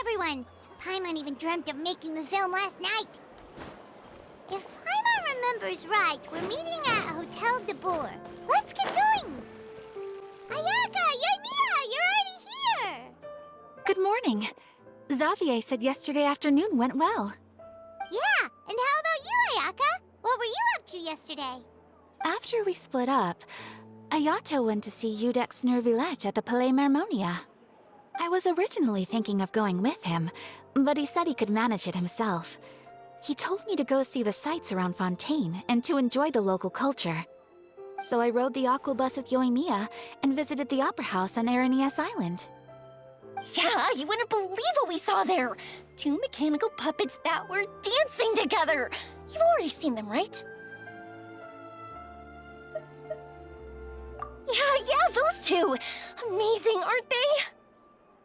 everyone! Paimon even dreamt of making the film last night. If Paimon remembers right, we're meeting at Hotel de Boer. Let's get going! Ayaka! Yoimiya! You're already here! Good morning. Xavier said yesterday afternoon went well. Yeah, and how about you, Ayaka? What were you up to yesterday? After we split up, Ayato went to see Udex Nervillette at the Palais Mermonia. I was originally thinking of going with him, but he said he could manage it himself. He told me to go see the sights around Fontain and to enjoy the local culture. So I rode the aqua bus with Yoimiya and visited the opera house on Aranias Island. Yeah, you wouldn't believe what we saw there! 2 mechanical puppets that were dancing together! You've already seen them, right? Yeah, those two! Amazing, aren't they?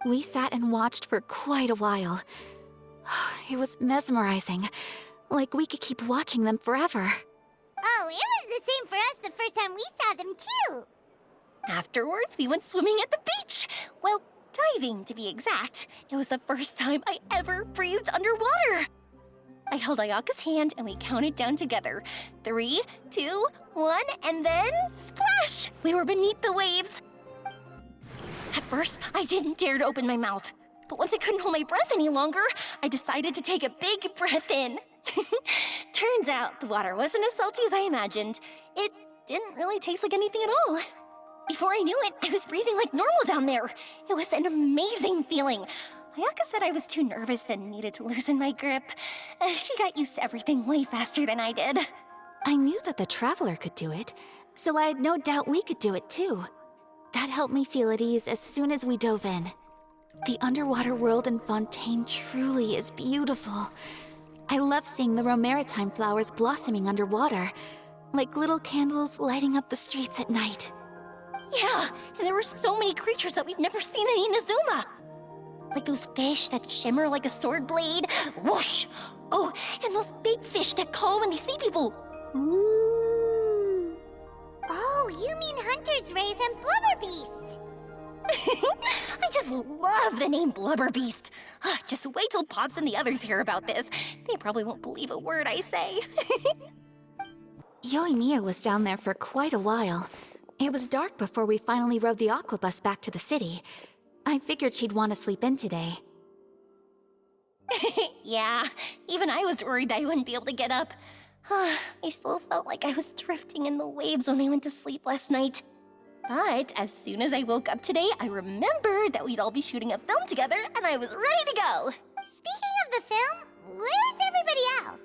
We sat and watched for quite a while. It was mesmerizing. Like we could keep watching them forever. Oh, it was the same for us the first time we saw them, too! Afterwards, we went swimming at the beach! Well, diving, to be exact. It was the first time I ever breathed underwater! I held Ayaka's hand and we counted down together. 3, 2, 1, and then splash! We were beneath the waves. At first, I didn't dare to open my mouth. But once I couldn't hold my breath any longer, I decided to take a big breath in. Turns out the water wasn't as salty as I imagined. It didn't really taste like anything at all. Before I knew it, I was breathing like normal down there. It was an amazing feeling. Ayaka said I was too nervous and needed to loosen my grip. She got used to everything way faster than I did. I knew that the Traveler could do it, so I had no doubt we could do it too. That helped me feel at ease as soon as we dove in. The underwater world in Fontaine truly is beautiful. I love seeing the romaritime flowers blossoming underwater, like little candles lighting up the streets at night. Yeah, and there were so many creatures that we've never seen in Inazuma. Like those fish that shimmer like a sword blade. Whoosh! Oh, and those big fish that call when they see people. Ooh. Oh, you mean Hunter's Rays and Blubber Beasts! I just love the name Blubber Beast. Just wait till Pops and the others hear about this. They probably won't believe a word I say. Yoimiya was down there for quite a while. It was dark before we finally rode the aqua bus back to the city. I figured she'd want to sleep in today. Yeah, even I was worried that I wouldn't be able to get up. I still felt like I was drifting in the waves when I went to sleep last night. But as soon as I woke up today, I remembered that we'd all be shooting a film together, and I was ready to go. Speaking of the film, where's everybody else?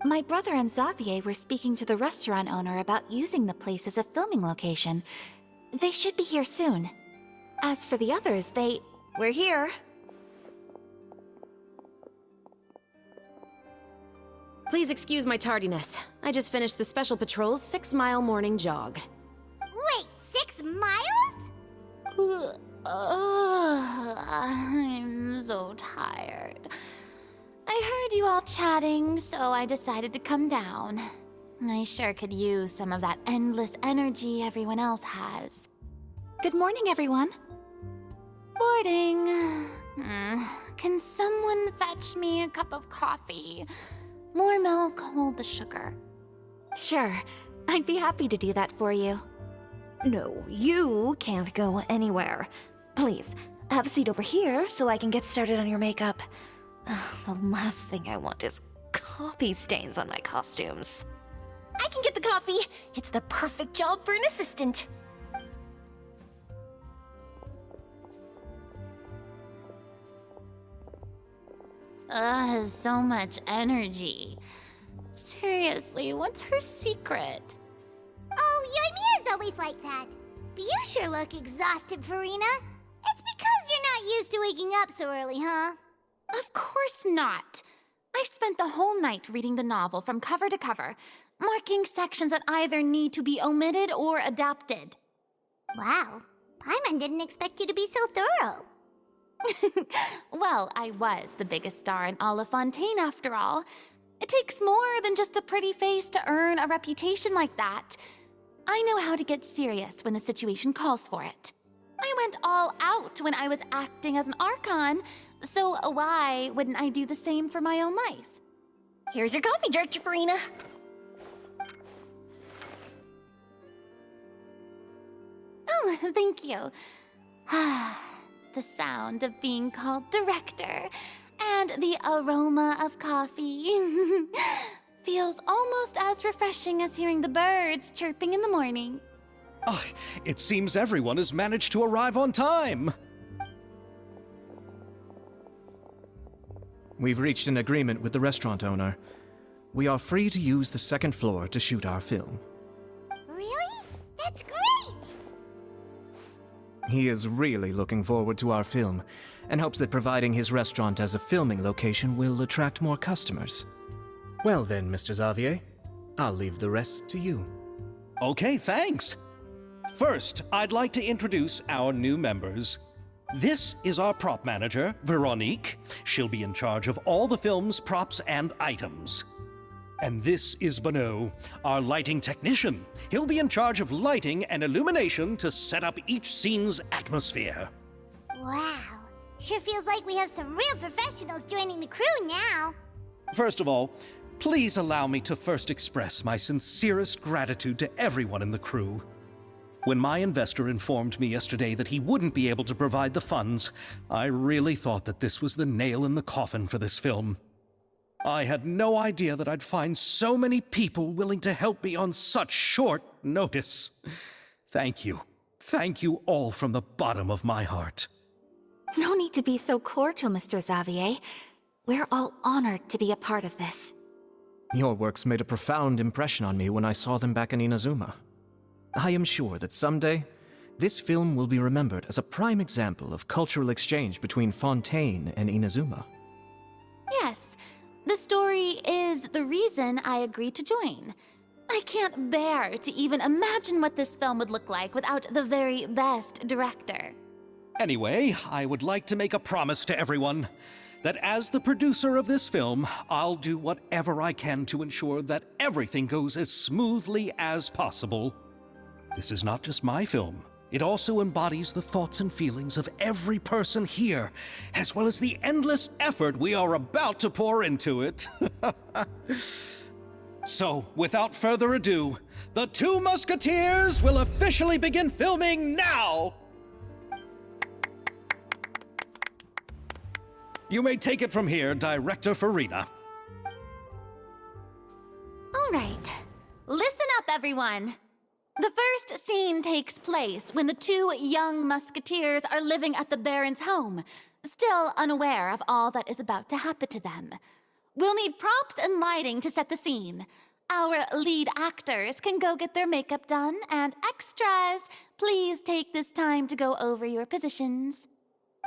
My brother and Xavier were speaking to the restaurant owner about using the place as a filming location. They should be here soon. As for the others, We're here. Please excuse my tardiness. I just finished the Special Patrol's 6-mile morning jog. Wait, 6 miles? I'm so tired. I heard you all chatting, so I decided to come down. I sure could use some of that endless energy everyone else has. Good morning, everyone. Boarding. Can someone fetch me a cup of coffee? More milk, hold the sugar. Sure, I'd be happy to do that for you. No, you can't go anywhere. Please, have a seat over here so I can get started on your makeup. The last thing I want is coffee stains on my costumes. I can get the coffee. It's the perfect job for an assistant. So much energy. Seriously, what's her secret? Oh, Yoimiya's always like that. But you sure look exhausted, Farina. It's because you're not used to waking up so early, huh? Of course not. I spent the whole night reading the novel from cover to cover, marking sections that either need to be omitted or adapted. Wow, Paimon didn't expect you to be so thorough. Well, I was the biggest star in all of Fontaine after all. It takes more than just a pretty face to earn a reputation like that. I know how to get serious when the situation calls for it. I went all out when I was acting as an Archon, So why wouldn't I do the same for my own life? Here's your coffee, Director Farina. Oh, thank you. The sound of being called director and the aroma of coffee feels almost as refreshing as hearing the birds chirping in the morning. Ah, it seems everyone has managed to arrive on time. We've reached an agreement with the restaurant owner. We are free to use the second floor to shoot our film. Really? That's great! He is really looking forward to our film, and hopes that providing his restaurant as a filming location will attract more customers. Well then, Mr. Xavier, I'll leave the rest to you. Okay, thanks. First, I'd like to introduce our new members. This is our prop manager, Veronique. She'll be in charge of all the film's props and items. And this is Bonneau, our lighting technician. He'll be in charge of lighting and illumination to set up each scene's atmosphere. Wow. Sure feels like we have some real professionals joining the crew now. First of all, please allow me to first express my sincerest gratitude to everyone in the crew. When my investor informed me yesterday that he wouldn't be able to provide the funds, I really thought that this was the nail in the coffin for this film. I had no idea that I'd find so many people willing to help me on such short notice. Thank you. Thank you all from the bottom of my heart. No need to be so cordial, Mr. Xavier. We're all honored to be a part of this. Your works made a profound impression on me when I saw them back in Inazuma. I am sure that someday, this film will be remembered as a prime example of cultural exchange between Fontain and Inazuma. Yes, the story is the reason I agreed to join. I can't bear to even imagine what this film would look like without the very best director. Anyway, I would like to make a promise to everyone that as the producer of this film, I'll do whatever I can to ensure that everything goes as smoothly as possible. This is not just my film. It also embodies the thoughts and feelings of every person here, as well as the endless effort we are about to pour into it. So, without further ado, the Two Musketeers will officially begin filming now! You may take it from here, Director Farina. All right, listen up, everyone. The first scene takes place when the two young musketeers are living at the Baron's home, still unaware of all that is about to happen to them. We'll need props and lighting to set the scene. Our lead actors can go get their makeup done, and extras, please take this time to go over your positions.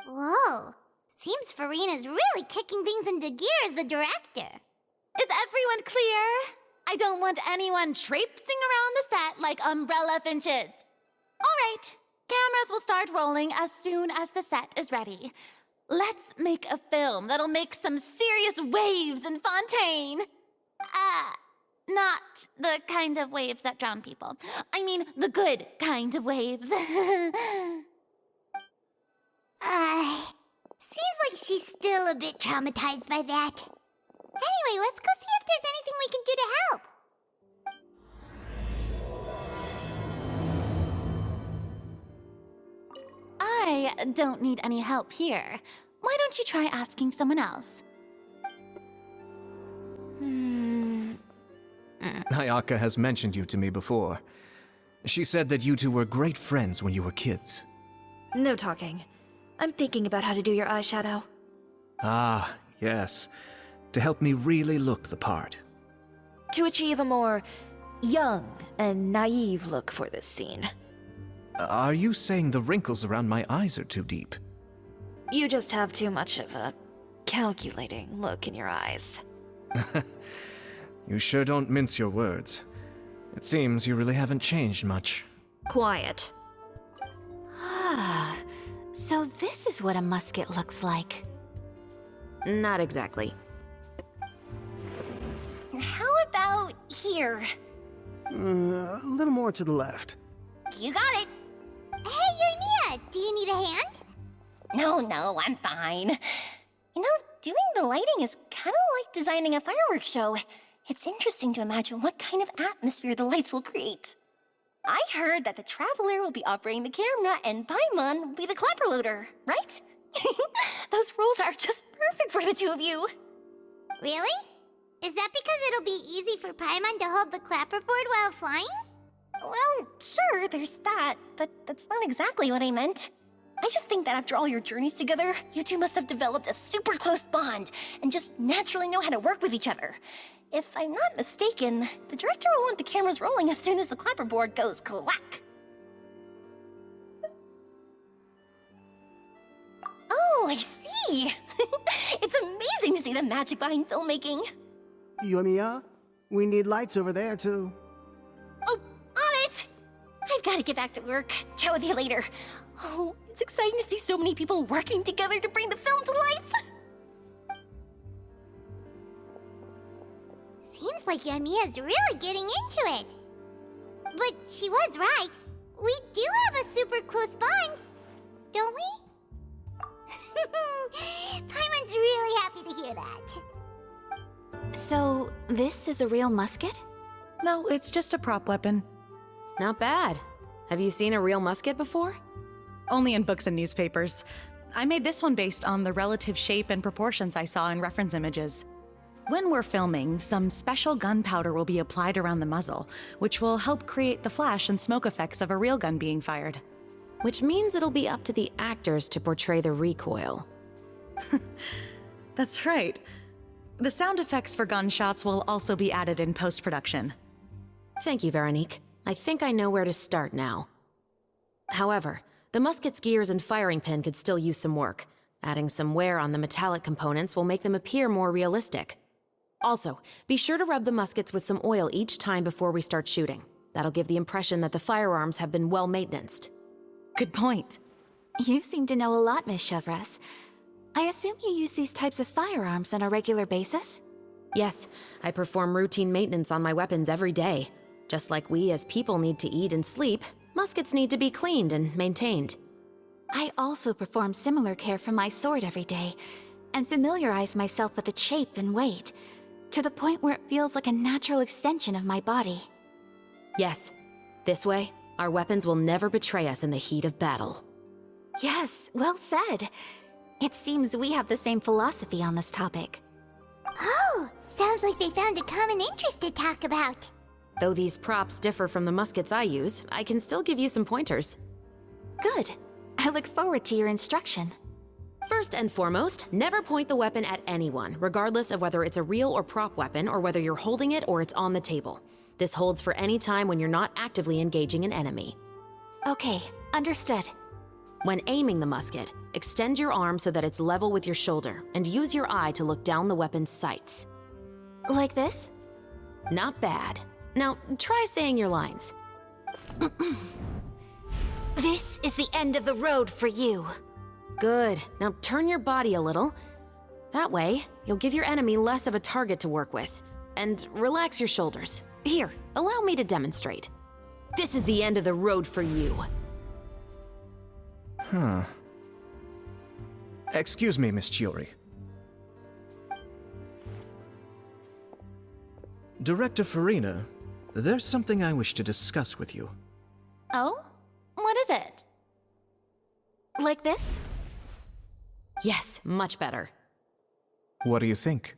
Whoa. Seems Farina's really kicking things into gear as the director. Is everyone clear? I don't want anyone traipsing around the set like umbrella finches. All right, cameras will start rolling as soon as the set is ready. Let's make a film that'll make some serious waves in Fontaine. Not the kind of waves that drown people. I mean, the good kind of waves. Seems like she's still a bit traumatized by that. Anyway, let's go see if there's anything we can do to help. I don't need any help here. Why don't you try asking someone else? Ayaka has mentioned you to me before. She said that you two were great friends when you were kids. No talking. I'm thinking about how to do your eyeshadow. Ah, yes. To help me really look the part. To achieve a more young and naive look for this scene. Are you saying the wrinkles around my eyes are too deep? You just have too much of a calculating look in your eyes. You sure don't mince your words. It seems you really haven't changed much. Quiet. Ah, so this is what a musket looks like. Not exactly. How about here? A little more to the left. You got it. Hey, Yoimiya, do you need a hand? No, I'm fine. doing the lighting is kind of like designing a fireworks show. It's interesting to imagine what kind of atmosphere the lights will create. I heard that the Traveler will be operating the camera and Paimon will be the clapper loader, right? Those roles are just perfect for the two of you. Really? Is that because it'll be easy for Paimon to hold the clapperboard while flying? Well, sure, there's that, but that's not exactly what I meant. I just think that after all your journeys together, you two must have developed a super close bond and just naturally know how to work with each other. If I'm not mistaken, the director will want the cameras rolling as soon as the clapperboard goes clack. Oh, I see! It's amazing to see the magic behind filmmaking. Yoimiya, we need lights over there, too. Oh, on it! I've got to get back to work. Chat with you later. Oh, it's exciting to see so many people working together to bring the film to life. Seems like Yoimiya's really getting into it. But she was right. We do have a super close bond, don't we? Paimon's really happy to hear that. So, this is a real musket? No, it's just a prop weapon. Not bad. Have you seen a real musket before? Only in books and newspapers. I made this one based on the relative shape and proportions I saw in reference images. When we're filming, some special gunpowder will be applied around the muzzle, which will help create the flash and smoke effects of a real gun being fired. Which means it'll be up to the actors to portray the recoil. That's right. The sound effects for gunshots will also be added in post-production. Thank you, Veronique. I think I know where to start now. However, the musket's gears and firing pin could still use some work. Adding some wear on the metallic components will make them appear more realistic. Also, be sure to rub the muskets with some oil each time before we start shooting. That'll give the impression that the firearms have been well maintained. Good point. You seem to know a lot, Miss Chevreuse. I assume you use these types of firearms on a regular basis? Yes, I perform routine maintenance on my weapons every day. Just like we as people need to eat and sleep, muskets need to be cleaned and maintained. I also perform similar care for my sword every day, and familiarize myself with its shape and weight, to the point where it feels like a natural extension of my body. Yes, this way, our weapons will never betray us in the heat of battle. Yes, well said. It seems we have the same philosophy on this topic. Oh, sounds like they found a common interest to talk about. Though these props differ from the muskets I use, I can still give you some pointers. Good. I look forward to your instruction. First and foremost, never point the weapon at anyone, regardless of whether it's a real or prop weapon or whether you're holding it or it's on the table. This holds for any time when you're not actively engaging an enemy. Okay, understood. When aiming the musket, extend your arm so that it's level with your shoulder and use your eye to look down the weapon's sights. Like this? Not bad. Now, try saying your lines. This is the end of the road for you. Good. Now turn your body a little. That way, you'll give your enemy less of a target to work with. And relax your shoulders. Here, allow me to demonstrate. This is the end of the road for you. Huh. Excuse me, Miss Chiori. Director Farina, there's something I wish to discuss with you. Oh? What is it? Like this? Yes, much better. What do you think?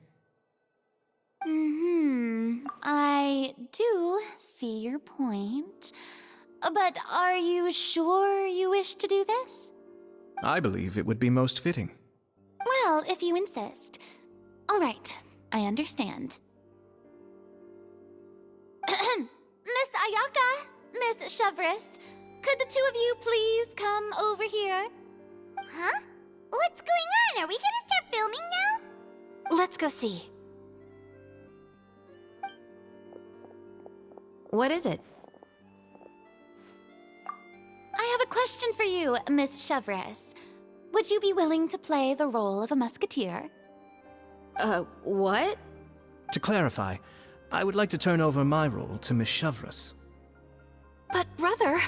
I do see your point. But are you sure you wish to do this? I believe it would be most fitting. Well, if you insist. All right, I understand. Miss Ayaka, Miss Chevreuse, could the two of you please come over here? Huh? What's going on? Are we gonna start filming now? Let's go see. What is it? I have a question for you, Miss Chevreuse. Would you be willing to play the role of a musketeer? What? To clarify, I would like to turn over my role to Miss Chevreuse. But brother...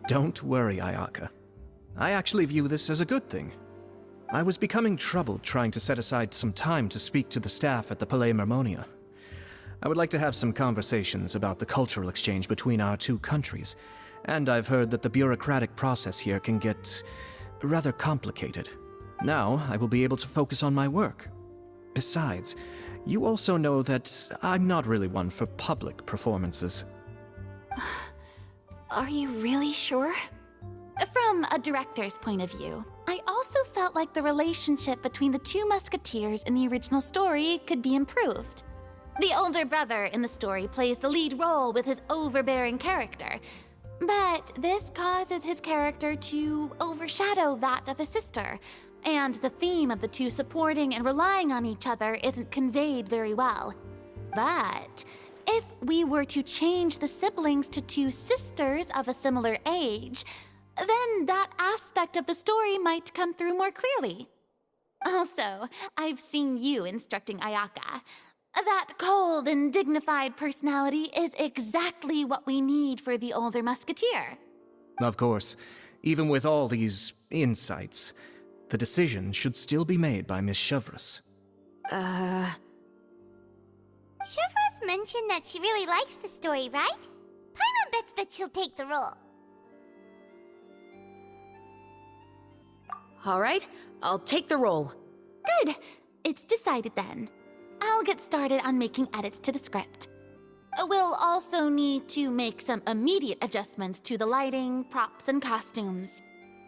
Don't worry, Ayaka. I actually view this as a good thing. I was becoming troubled trying to set aside some time to speak to the staff at the Palais Mermonia. I would like to have some conversations about the cultural exchange between our two countries, and I've heard that the bureaucratic process here can get rather complicated. Now, I will be able to focus on my work. Besides, you also know that I'm not really one for public performances. Are you really sure? From a director's point of view, I also felt like the relationship between the two musketeers in the original story could be improved. The older brother in the story plays the lead role with his overbearing character, but this causes his character to overshadow that of his sister, and the theme of the two supporting and relying on each other isn't conveyed very well. But if we were to change the siblings to two sisters of a similar age, then that aspect of the story might come through more clearly. Also, I've seen you instructing Ayaka. That cold and dignified personality is exactly what we need for the older musketeer. Of course, even with all these insights, the decision should still be made by Miss Chevreuse. Chevreuse mentioned that she really likes the story, right? Paimon bets that she'll take the role. All right, I'll take the role. Good. It's decided then. I'll get started on making edits to the script. We'll also need to make some immediate adjustments to the lighting, props, and costumes.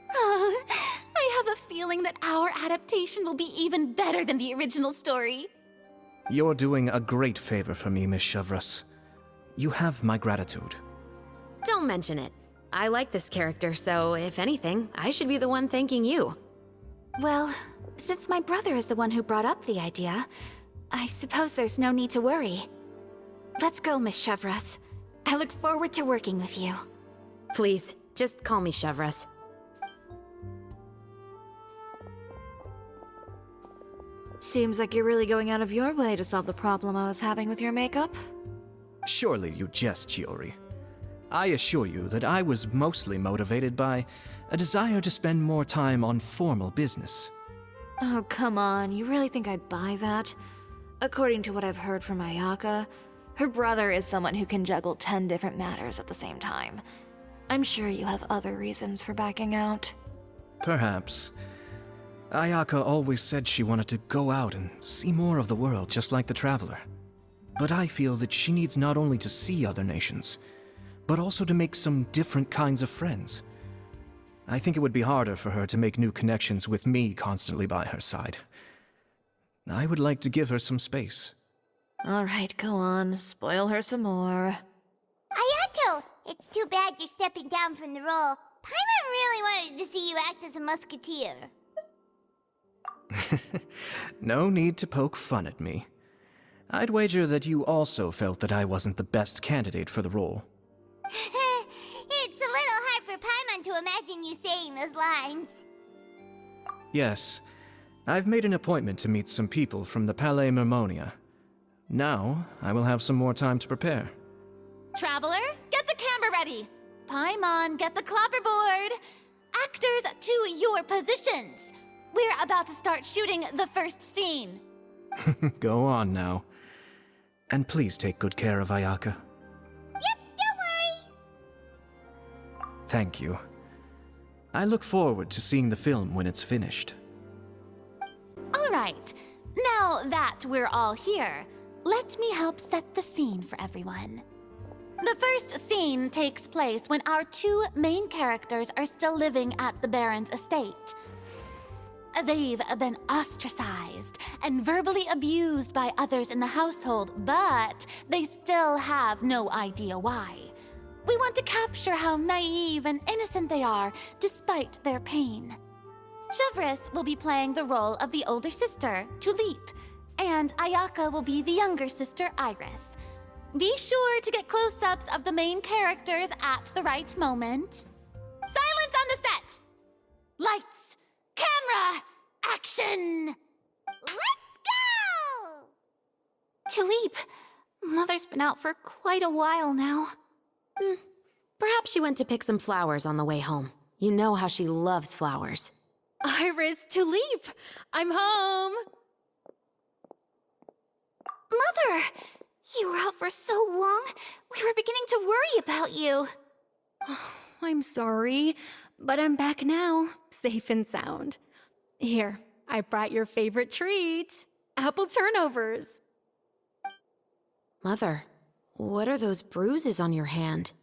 I have a feeling that our adaptation will be even better than the original story. You're doing a great favor for me, Miss Chevreuse. You have my gratitude. Don't mention it. I like this character, so if anything, I should be the one thanking you. Well, since my brother is the one who brought up the idea, I suppose there's no need to worry. Let's go, Miss Chevreuse. I look forward to working with you. Please, just call me Chevreuse. Seems like you're really going out of your way to solve the problem I was having with your makeup. Surely you jest, Chiori. I assure you that I was mostly motivated by a desire to spend more time on formal business. Oh, come on. You really think I'd buy that? According to what I've heard from Ayaka, her brother is someone who can juggle 10 different matters at the same time. I'm sure you have other reasons for backing out. Perhaps. Ayaka always said she wanted to go out and see more of the world, just like the Traveler. But I feel that she needs not only to see other nations, but also to make some different kinds of friends. I think it would be harder for her to make new connections with me constantly by her side. I would like to give her some space. All right, go on. Spoil her some more. Ayato, it's too bad you're stepping down from the role. Paimon really wanted to see you act as a musketeer. No need to poke fun at me. I'd wager that you also felt that I wasn't the best candidate for the role. It's a little hard for Paimon to imagine you saying those lines. Yes, I've made an appointment to meet some people from the Palais Mermonia. Now, I will have some more time to prepare. Traveler, get the camera ready. Paimon, get the clapperboard. Actors, to your positions. We're about to start shooting the first scene. Go on now. And please take good care of Ayaka. Yep, don't worry. Thank you. I look forward to seeing the film when it's finished. All right. Now that we're all here, let me help set the scene for everyone. The first scene takes place when our two main characters are still living at the Baron's estate. They've been ostracized and verbally abused by others in the household, but they still have no idea why. We want to capture how naive and innocent they are despite their pain. Chevreuse will be playing the role of the older sister, Tulip, and Ayaka will be the younger sister, Iris. Be sure to get close-ups of the main characters at the right moment. Silence on the set! Lights! Camera! Action! Let's go! Tulip, Mother's been out for quite a while now. Perhaps she went to pick some flowers on the way home. You know how she loves flowers. Iris, to leave! I'm home! Mother! You were out for so long, we were beginning to worry about you. I'm sorry, but I'm back now, safe and sound. Here, I brought your favorite treat, apple turnovers. Mother, what are those bruises on your hand?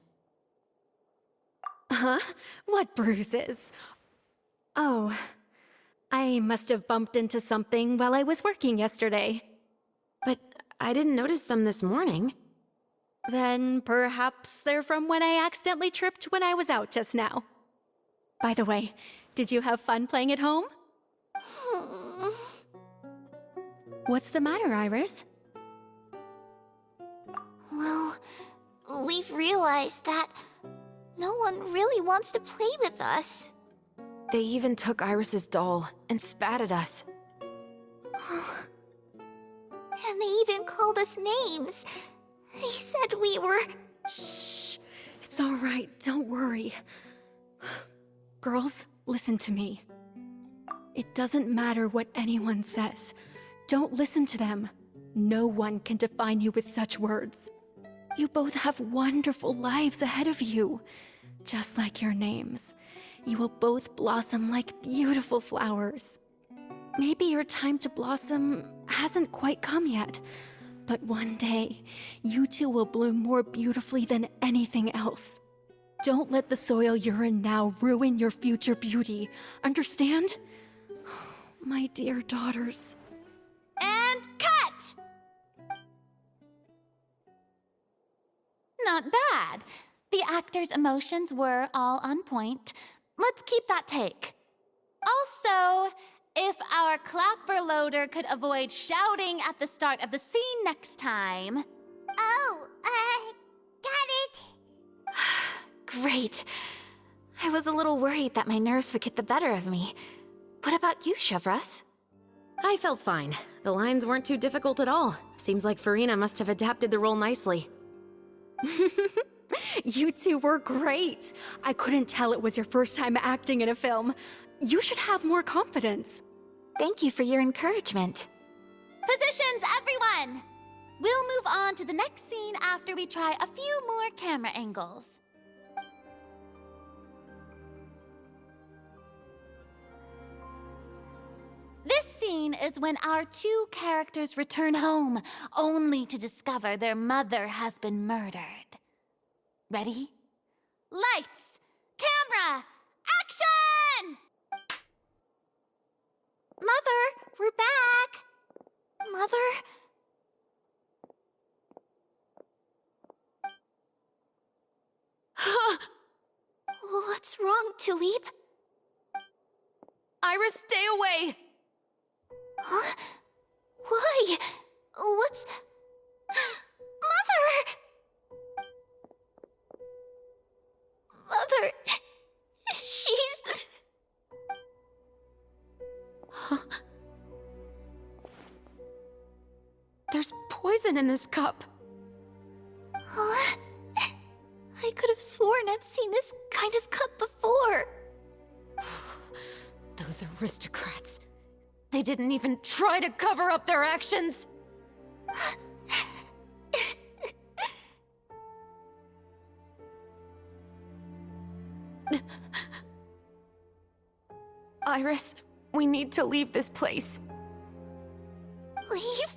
Huh? What bruises? Oh, I must have bumped into something while I was working yesterday. But I didn't notice them this morning. Then perhaps they're from when I accidentally tripped when I was out just now. By the way, did you have fun playing at home? What's the matter, Iris? Well, we've realized that no one really wants to play with us. They even took Iris's doll and spat at us. And they even called us names. They said we were... Shh. It's all right. Don't worry. Girls, listen to me. It doesn't matter what anyone says. Don't listen to them. No one can define you with such words. You both have wonderful lives ahead of you. Just like your names. You will both blossom like beautiful flowers. Maybe your time to blossom hasn't quite come yet, but one day, you two will bloom more beautifully than anything else. Don't let the soil you're in now ruin your future beauty. Understand? My dear daughters. And cut! Not bad. The actor's emotions were all on point. Let's keep that take. Also, if our clapper loader could avoid shouting at the start of the scene next time. Oh, got it. Great. I was a little worried that my nerves would get the better of me. What about you, Chevreuse? I felt fine. The lines weren't too difficult at all. Seems like Farina must have adapted the role nicely. You two were great. I couldn't tell it was your first time acting in a film. You should have more confidence. Thank you for your encouragement. Positions, everyone! We'll move on to the next scene after we try a few more camera angles. This scene is when our two characters return home, only to discover their mother has been murdered. Ready? Lights! Camera! Action! Mother, we're back. Mother? What's wrong, Tulip? Iris, stay away! Huh? Why? What's... Mother! Mother... She's... There's poison in this cup. Huh? I could have sworn I've seen this kind of cup before. Those aristocrats. They didn't even try to cover up their actions. Iris, we need to leave this place. Leave?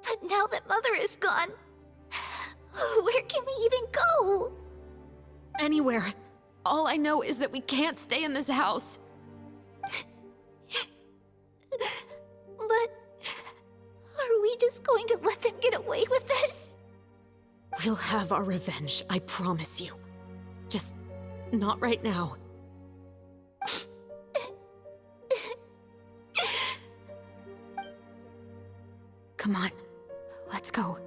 But now that Mother is gone, where can we even go? Anywhere. All I know is that we can't stay in this house. But are we just going to let them get away with this? We'll have our revenge, I promise you. Just not right now. Come on, let's go.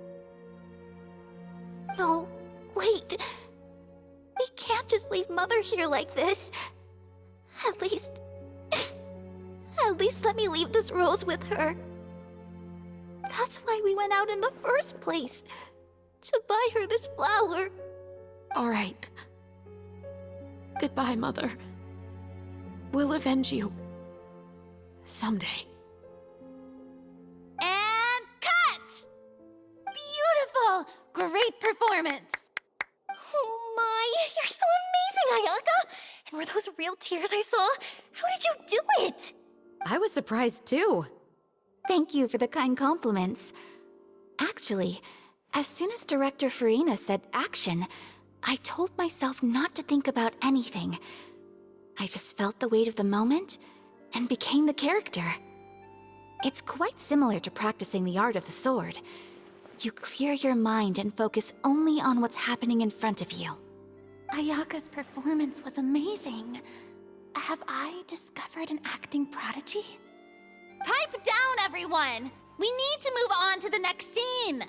No, wait. We can't just leave Mother here like this. At least let me leave this rose with her. That's why we went out in the first place. To buy her this flower. All right. Goodbye, Mother. will avenge you. Someday. And cut! Beautiful! Great performance! Oh my, you're so amazing, Ayaka! And were those real tears I saw? How did you do it? I was surprised too. Thank you for the kind compliments. Actually, as soon as Director Farina said action, I told myself not to think about anything. I just felt the weight of the moment and became the character. It's quite similar to practicing the art of the sword. You clear your mind and focus only on what's happening in front of you. Ayaka's performance was amazing. Have I discovered an acting prodigy? Pipe down, everyone! We need to move on to the next scene!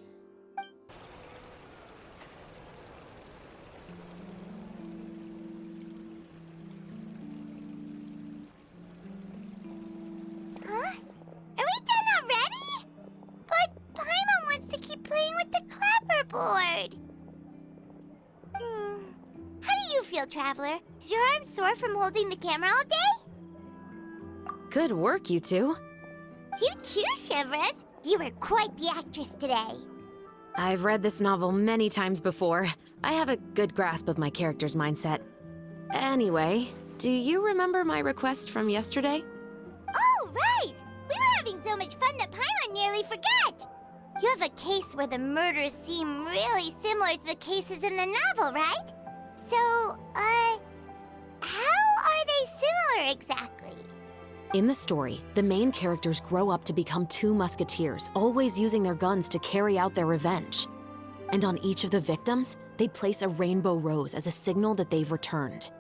Huh? Are we done already? But Paimon wants to keep playing with the clapperboard. How do you feel, Traveler? Is your arm sore from holding the camera all day? Good work, you two. You too, Chevreuse. You were quite the actress today. I've read this novel many times before. I have a good grasp of my character's mindset. Anyway, do you remember my request from yesterday? Oh, right! We were having so much fun that Paimon nearly forgot! You have a case where the murders seem really similar to the cases in the novel, right? So, how are they similar exactly? In the story, the main characters grow up to become two musketeers, always using their guns to carry out their revenge. And on each of the victims, they place a rainbow rose as a signal that they've returned.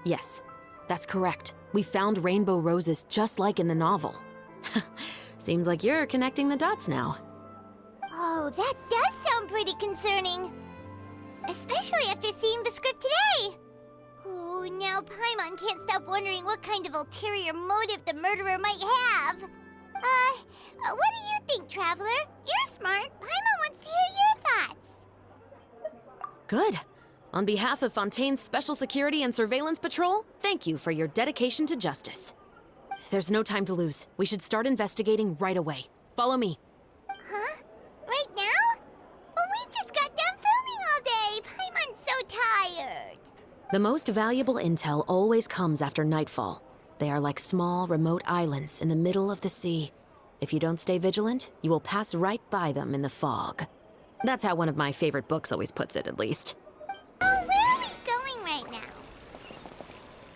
Yes, that's correct. We found rainbow roses just like in the novel. Seems like you're connecting the dots now. Oh, that does sound pretty concerning. Especially after seeing the script today. Oh, now Paimon can't stop wondering what kind of ulterior motive the murderer might have. What do you think, Traveler? You're smart. Paimon wants to hear your thoughts. Good. On behalf of Fontaine's Special Security and Surveillance Patrol, thank you for your dedication to justice. There's no time to lose. We should start investigating right away. Follow me. Huh? Right now? But we just got done filming all day. Paimon's so tired. The most valuable intel always comes after nightfall. They are like small, remote islands in the middle of the sea. If you don't stay vigilant, you will pass right by them in the fog. That's how one of my favorite books always puts it, at least. Oh, where are we going right now?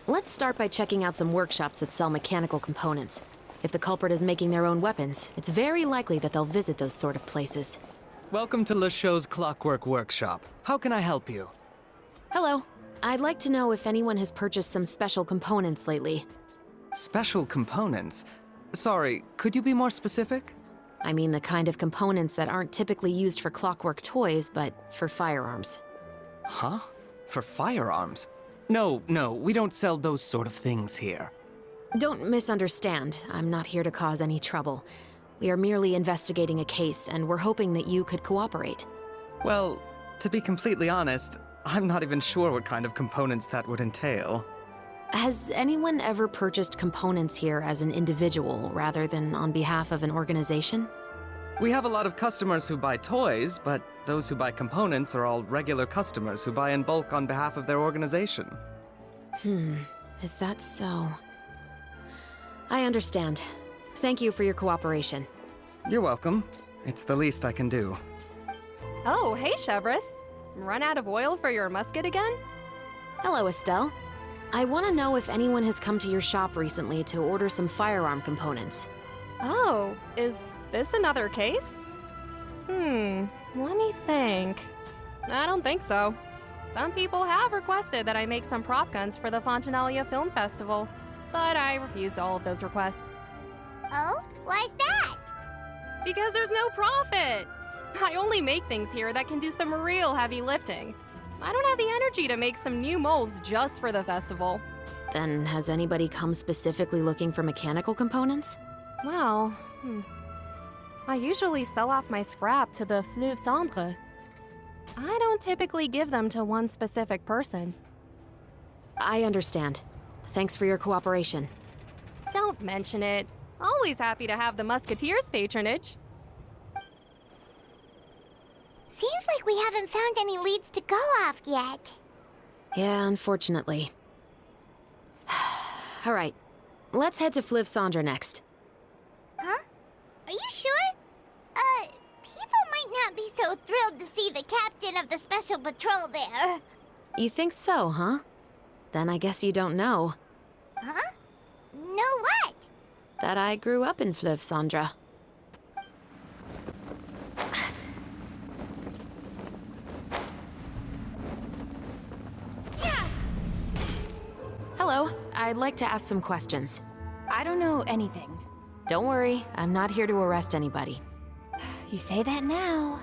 Let's start by checking out some workshops that sell mechanical components. If the culprit is making their own weapons, it's very likely that they'll visit those sort of places. Welcome to Le Show's Clockwork Workshop. How can I help you? Hello. I'd like to know if anyone has purchased some special components lately. Special components? Sorry, could you be more specific? I mean the kind of components that aren't typically used for clockwork toys, but for firearms. Huh? For firearms? No, we don't sell those sort of things here. Don't misunderstand. I'm not here to cause any trouble. We are merely investigating a case, and we're hoping that you could cooperate. Well, to be completely honest, I'm not even sure what kind of components that would entail. Has anyone ever purchased components here as an individual rather than on behalf of an organization? We have a lot of customers who buy toys, but those who buy components are all regular customers who buy in bulk on behalf of their organization. Is that so? I understand. Thank you for your cooperation. You're welcome. It's the least I can do. Oh, hey, Chevreuse. Run out of oil for your musket again? Hello, Estelle. I want to know if anyone has come to your shop recently to order some firearm components. Oh, is this another case? Let me think. I don't think so. Some people have requested that I make some prop guns for the Fontain Film Festival, but I refused all of those requests. Oh? Why's that? Because there's no profit! I only make things here that can do some real heavy lifting. I don't have the energy to make some new molds just for the festival. Then has anybody come specifically looking for mechanical components? Well, I usually sell off my scrap to the Fleuve Cendre. I don't typically give them to one specific person. I understand. Thanks for your cooperation. Don't mention it. Always happy to have the Musketeers' patronage. Seems like we haven't found any leads to go off yet. Yeah, unfortunately. Alright, let's head to Fictionally next. Huh? Are you sure? People might not be so thrilled to see the captain of the special patrol there. You think so, huh? Then I guess you don't know. Huh? Know what? That I grew up in Fictionally. Hello, I'd like to ask some questions. I don't know anything. Don't worry, I'm not here to arrest anybody. You say that now.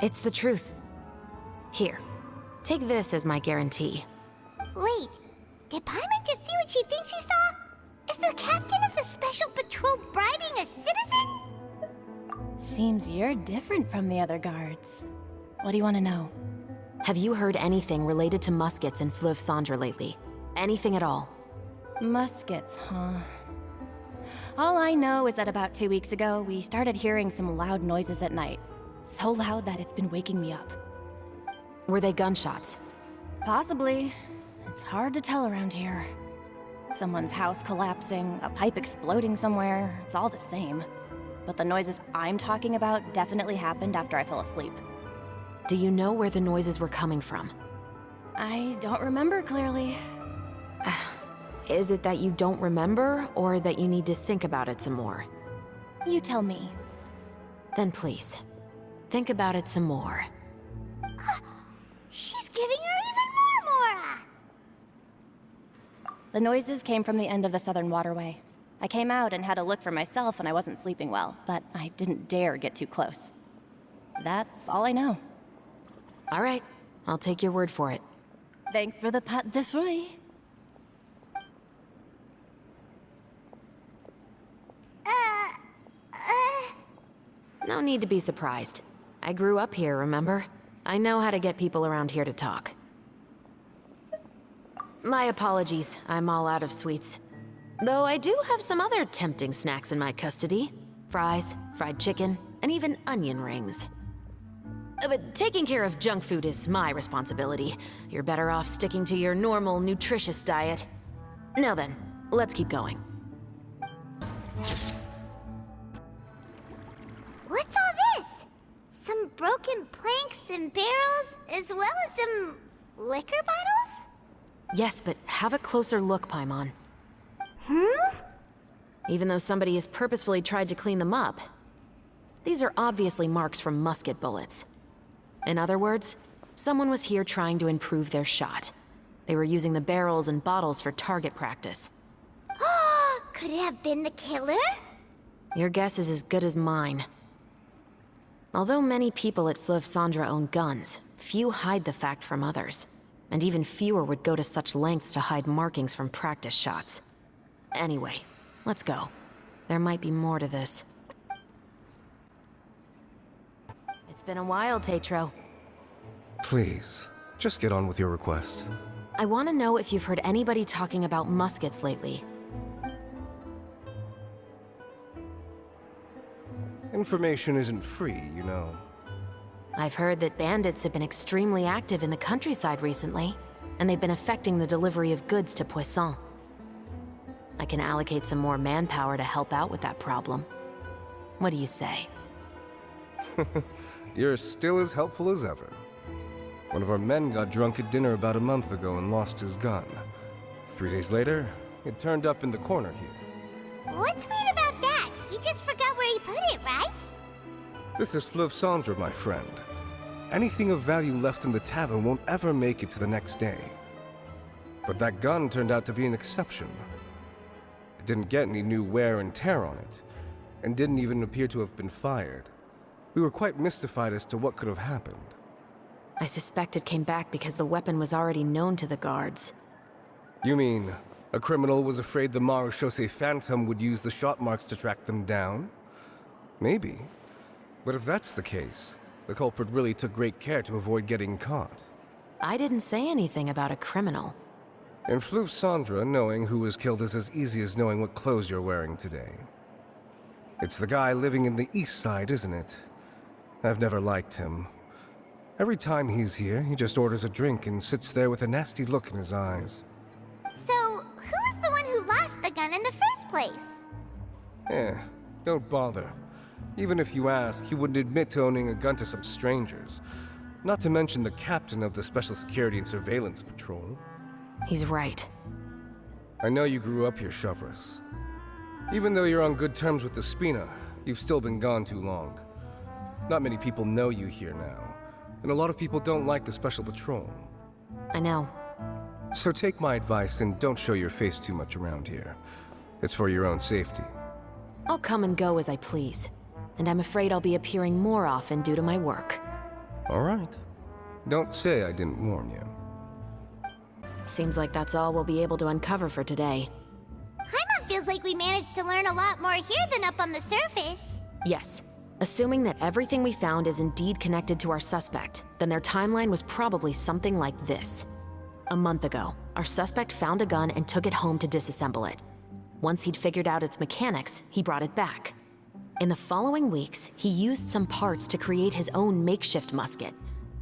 It's the truth. Here, take this as my guarantee. Wait, did Paimon just see what she thinks she saw? Is the captain of the special patrol bribing a citizen? Seems you're different from the other guards. What do you want to know? Have you heard anything related to Muskets in Fictionally lately? Anything at all? Muskets, huh? All I know is that about 2 weeks ago, we started hearing some loud noises at night. So loud that it's been waking me up. Were they gunshots? Possibly. It's hard to tell around here. Someone's house collapsing, a pipe exploding somewhere, it's all the same. But the noises I'm talking about definitely happened after I fell asleep. Do you know where the noises were coming from? I don't remember clearly. Is it that you don't remember, or that you need to think about it some more? You tell me. Then please, think about it some more. She's giving her even more Mora! The noises came from the end of the Southern Waterway. I came out and had a look for myself when I wasn't sleeping well, but I didn't dare get too close. That's all I know. All right, I'll take your word for it. Thanks for the pâte de fruits. No need to be surprised. I grew up here, remember? I know how to get people around here to talk. My apologies, I'm all out of sweets. Though I do have some other tempting snacks in my custody. Fries, fried chicken, and even onion rings. But taking care of junk food is my responsibility. You're better off sticking to your normal, nutritious diet. Now then, let's keep going. What's all this? Some broken planks and barrels, as well as some liquor bottles? Yes, but have a closer look, Paimon. Hmm? Even though somebody has purposefully tried to clean them up, these are obviously marks from musket bullets. In other words, someone was here trying to improve their shot. They were using the barrels and bottles for target practice. Could it have been the killer? Your guess is as good as mine. Although many people at Fictionally own guns, few hide the fact from others. And even fewer would go to such lengths to hide markings from practice shots. Anyway, let's go. There might be more to this. It's been a while, Tetro. Please, just get on with your request. I want to know if you've heard anybody talking about muskets lately. Information isn't free, you know. I've heard that bandits have been extremely active in the countryside recently, and they've been affecting the delivery of goods to Poisson. I can allocate some more manpower to help out with that problem. What do you say? You're still as helpful as ever. One of our men got drunk at dinner about a month ago and lost his gun. 3 days later, it turned up in the corner here. What's weird about that? He just forgot where he put it, right? This is Fictionally, my friend. Anything of value left in the tavern won't ever make it to the next day. But that gun turned out to be an exception. It didn't get any new wear and tear on it, and didn't even appear to have been fired. We were quite mystified as to what could have happened. I suspect it came back because the weapon was already known to the guards. You mean, a criminal was afraid the Marechaussee Phantom would use the shot marks to track them down? Maybe. But if that's the case, the culprit really took great care to avoid getting caught. I didn't say anything about a criminal. In Floof Sandra, knowing who was killed is as easy as knowing what clothes you're wearing today. It's the guy living in the East Side, isn't it? I've never liked him. Every time he's here, he just orders a drink and sits there with a nasty look in his eyes. So, who was the one who lost the gun in the first place? Don't bother. Even if you ask, he wouldn't admit to owning a gun to some strangers. Not to mention the captain of the Special Security and Surveillance Patrol. He's right. I know you grew up here, Chevreuse. Even though you're on good terms with the Spina, you've still been gone too long. Not many people know you here now, and a lot of people don't like the Special Patrol. I know. So take my advice and don't show your face too much around here. It's for your own safety. I'll come and go as I please, and I'm afraid I'll be appearing more often due to my work. All right. Don't say I didn't warn you. Seems like that's all we'll be able to uncover for today. Paimon feels like we managed to learn a lot more here than up on the surface. Yes. Assuming that everything we found is indeed connected to our suspect, then their timeline was probably something like this. A month ago, our suspect found a gun and took it home to disassemble it. Once he'd figured out its mechanics, he brought it back. In the following weeks, he used some parts to create his own makeshift musket,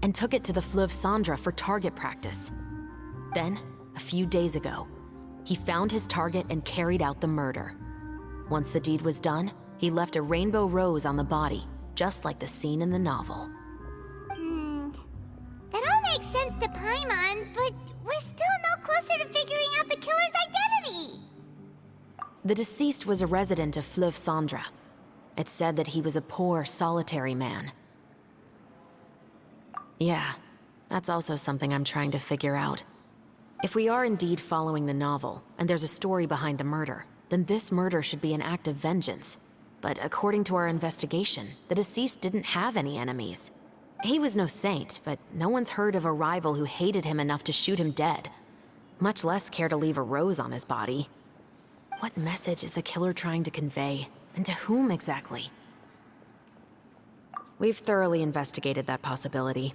and took it to the Fleuve Sandra for target practice. Then, a few days ago, he found his target and carried out the murder. Once the deed was done, he left a rainbow rose on the body, just like the scene in the novel. That all makes sense to Paimon, but we're still no closer to figuring out the killer's identity. The deceased was a resident of Fleuve Sandra. It's said that he was a poor, solitary man. Yeah, that's also something I'm trying to figure out. If we are indeed following the novel, and there's a story behind the murder, then this murder should be an act of vengeance. But according to our investigation, the deceased didn't have any enemies. He was no saint, but no one's heard of a rival who hated him enough to shoot him dead, much less care to leave a rose on his body. What message is the killer trying to convey, and to whom exactly? We've thoroughly investigated that possibility.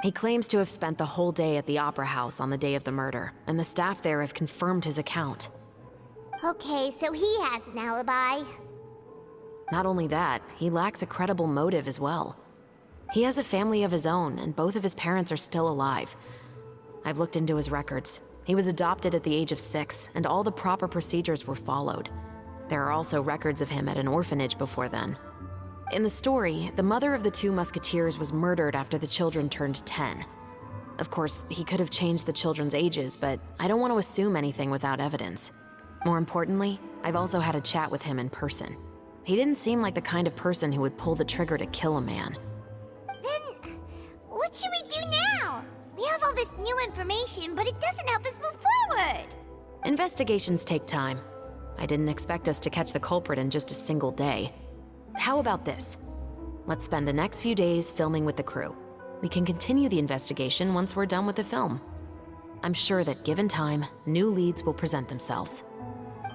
He claims to have spent the whole day at the Opera House on the day of the murder, and the staff there have confirmed his account. Okay, so he has an alibi. Not only that, he lacks a credible motive as well. He has a family of his own, and both of his parents are still alive. I've looked into his records. He was adopted at the age of 6, and all the proper procedures were followed. There are also records of him at an orphanage before then. In the story, the mother of the 2 musketeers was murdered after the children turned 10. Of course, he could have changed the children's ages, but I don't want to assume anything without evidence. More importantly, I've also had a chat with him in person. He didn't seem like the kind of person who would pull the trigger to kill a man. Then, what should we do now? We have all this new information, but it doesn't help us move forward. Investigations take time. I didn't expect us to catch the culprit in just a single day. How about this? Let's spend the next few days filming with the crew. We can continue the investigation once we're done with the film. I'm sure that given time, new leads will present themselves.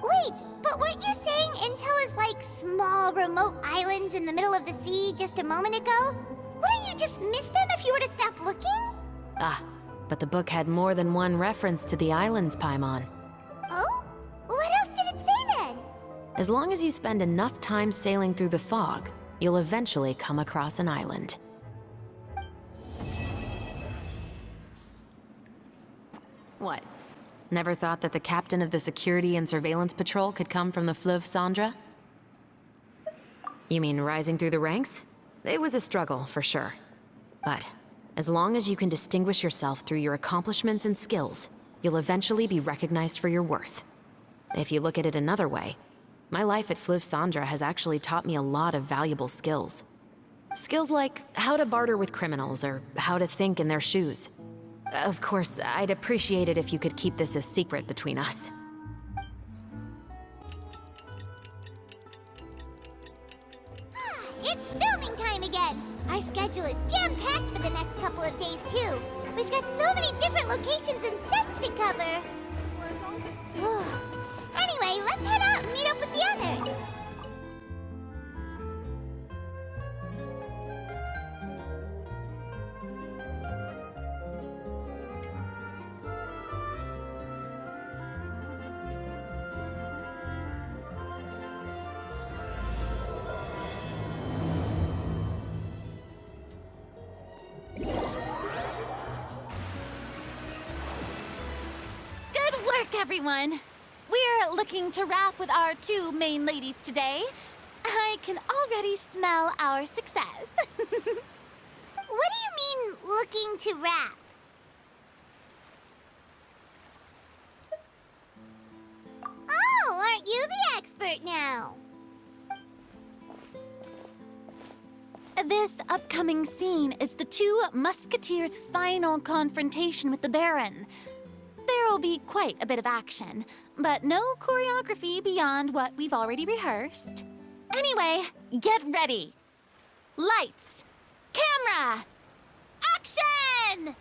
Wait, but weren't you saying intel is like small, remote islands in the middle of the sea just a moment ago? Wouldn't you just miss them if you were to stop looking? Ah, but the book had more than one reference to the islands, Paimon. Oh? What else did it say then? As long as you spend enough time sailing through the fog, you'll eventually come across an island. What? Never thought that the captain of the Security and Surveillance Patrol could come from the Fleuve Sandra? You mean rising through the ranks? It was a struggle, for sure. But as long as you can distinguish yourself through your accomplishments and skills, you'll eventually be recognized for your worth. If you look at it another way, my life at Fleuve Sandra has actually taught me a lot of valuable skills. Skills like how to barter with criminals or how to think in their shoes. Of course, I'd appreciate it if you could keep this a secret between us. It's filming time again! Our schedule is jam-packed for the next couple of days, too. We've got so many different locations and sets to cover. Where's all this Anyway, let's head out and meet up with the others. everyone. We're looking to wrap with our two main ladies today. I can already smell our success. What do you mean, looking to wrap? Oh, aren't you the expert now? This upcoming scene is the two Musketeers' final confrontation with the Baron. There will be quite a bit of action, but no choreography beyond what we've already rehearsed. Anyway, get ready. Lights, camera, action!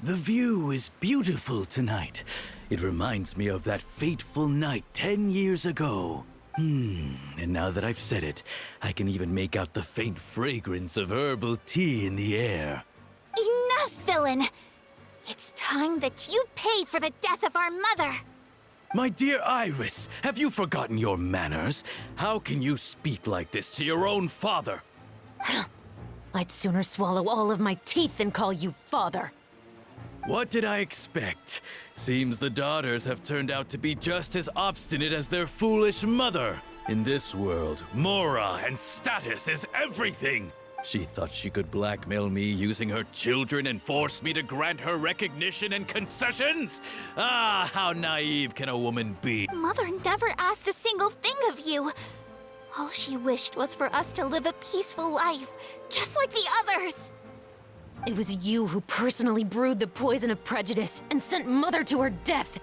The view is beautiful tonight. It reminds me of that fateful night 10 years ago. And now that I've said it, I can even make out the faint fragrance of herbal tea in the air. Enough, villain! It's time that you pay for the death of our mother! My dear Iris, have you forgotten your manners? How can you speak like this to your own father? I'd sooner swallow all of my teeth than call you father. What did I expect? Seems the daughters have turned out to be just as obstinate as their foolish mother. In this world, Mora and status is everything. She thought she could blackmail me using her children and force me to grant her recognition and concessions? Ah, how naive can a woman be? Mother never asked a single thing of you. All she wished was for us to live a peaceful life, just like the others. It was you who personally brewed the poison of prejudice and sent Mother to her death.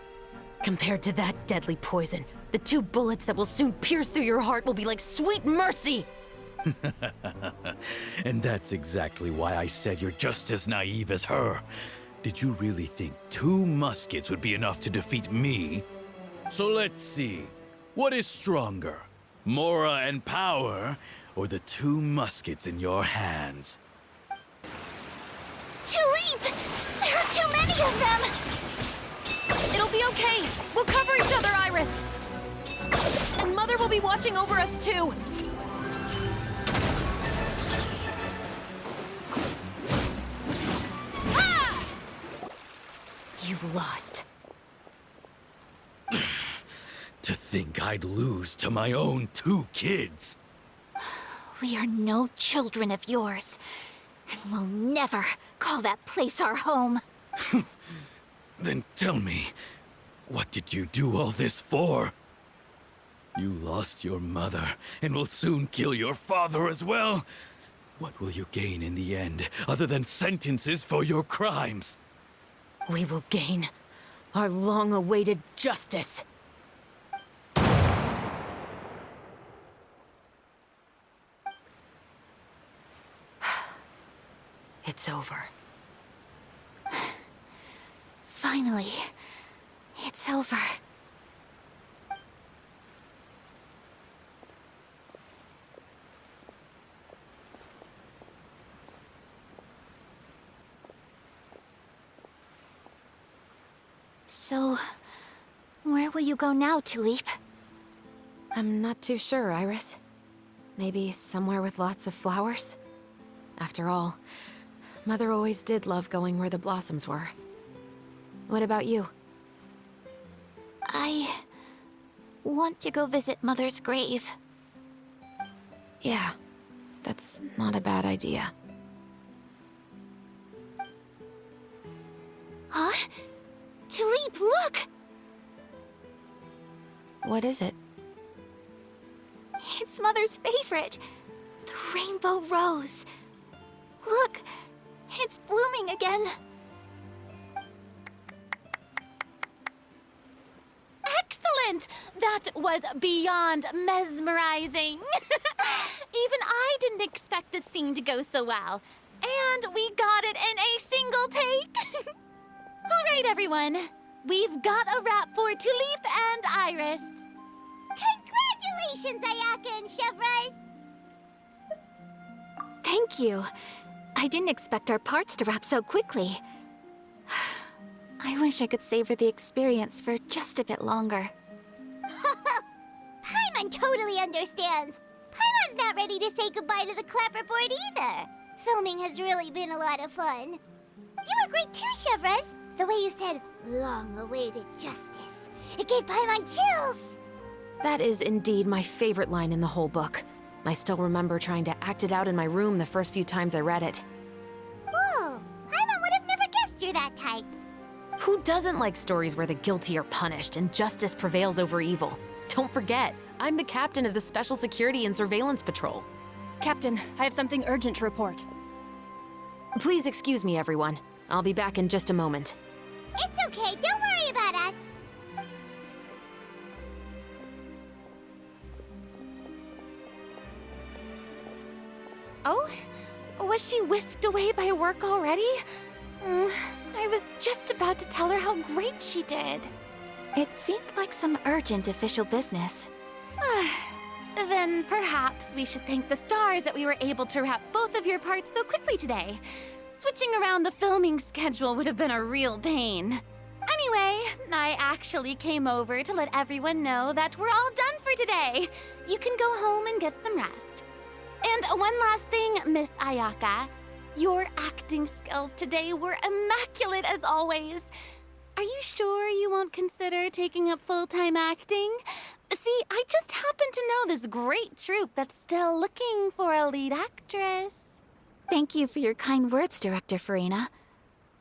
Compared to that deadly poison, the 2 bullets that will soon pierce through your heart will be like sweet mercy. And that's exactly why I said you're just as naive as her. Did you really think 2 muskets would be enough to defeat me? So let's see. What is stronger? Mora and power, or the 2 muskets in your hands? Tulip! There are too many of them! It'll be okay. We'll cover each other, Iris. And Mother will be watching over us, too. Ah! You've lost. To think I'd lose to my own 2 kids. We are no children of yours, and we'll never call that place our home. Then tell me, what did you do all this for? You lost your mother, and will soon kill your father as well. What will you gain in the end, other than sentences for your crimes? We will gain our long-awaited justice. It's over. Finally, it's over. So, where will you go now, Tulip? I'm not too sure, Iris. Maybe somewhere with lots of flowers? After all, Mother always did love going where the blossoms were. What about you? I want to go visit Mother's grave. Yeah, that's not a bad idea. Huh? Tulip, look! What is it? It's Mother's favorite. The rainbow rose. Look, it's blooming again. Excellent! That was beyond mesmerizing. Even I didn't expect this scene to go so well. And we got it in a single take. All right, everyone. We've got a wrap for Tulip and Iris. Congratulations, Ayaka and Chevreuse! Thank you. I didn't expect our parts to wrap so quickly. I wish I could savor the experience for just a bit longer. Paimon totally understands. Paimon's not ready to say goodbye to the clapperboard either. Filming has really been a lot of fun. You were great too, Chevreuse. The way you said, long-awaited justice. It gave Paimon chills! That is indeed my favorite line in the whole book. I still remember trying to act it out in my room the first few times I read it. Whoa! Paimon would have never guessed you're that type. Who doesn't like stories where the guilty are punished and justice prevails over evil? Don't forget, I'm the captain of the Special Security and Surveillance Patrol. Captain, I have something urgent to report. Please excuse me, everyone. I'll be back in just a moment. It's okay, don't worry about us. Oh? Was she whisked away by work already? I was just about to tell her how great she did. It seemed like some urgent official business. Then perhaps we should thank the stars that we were able to wrap both of your parts so quickly today. Switching around the filming schedule would have been a real pain. Anyway, I actually came over to let everyone know that we're all done for today. You can go home and get some rest. And one last thing, Miss Ayaka. Your acting skills today were immaculate as always. Are you sure you won't consider taking up full-time acting? See, I just happen to know this great troupe that's still looking for a lead actress. Thank you for your kind words, Director Farina.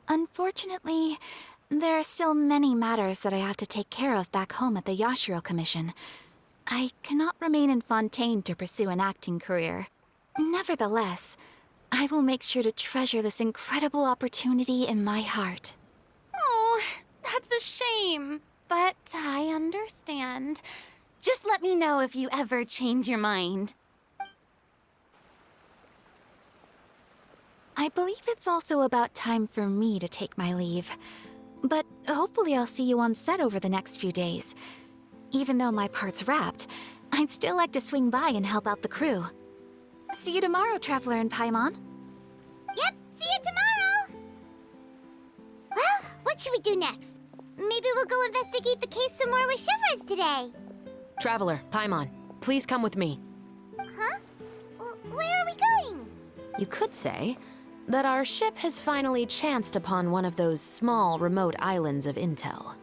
Unfortunately, there are still many matters that I have to take care of back home at the Yashiro Commission. I cannot remain in Fontain to pursue an acting career. Nevertheless, I will make sure to treasure this incredible opportunity in my heart. Oh, that's a shame. But I understand. Just let me know if you ever change your mind. I believe it's also about time for me to take my leave. But hopefully I'll see you on set over the next few days. Even though my part's wrapped, I'd still like to swing by and help out the crew. See you tomorrow, Traveler and Paimon. Yep, see you tomorrow! Well, what should we do next? Maybe we'll go investigate the case some more with Chevreuse today. Traveler, Paimon, please come with me. Huh? Where are we going? You could say that our ship has finally chanced upon one of those small, remote islands of intel.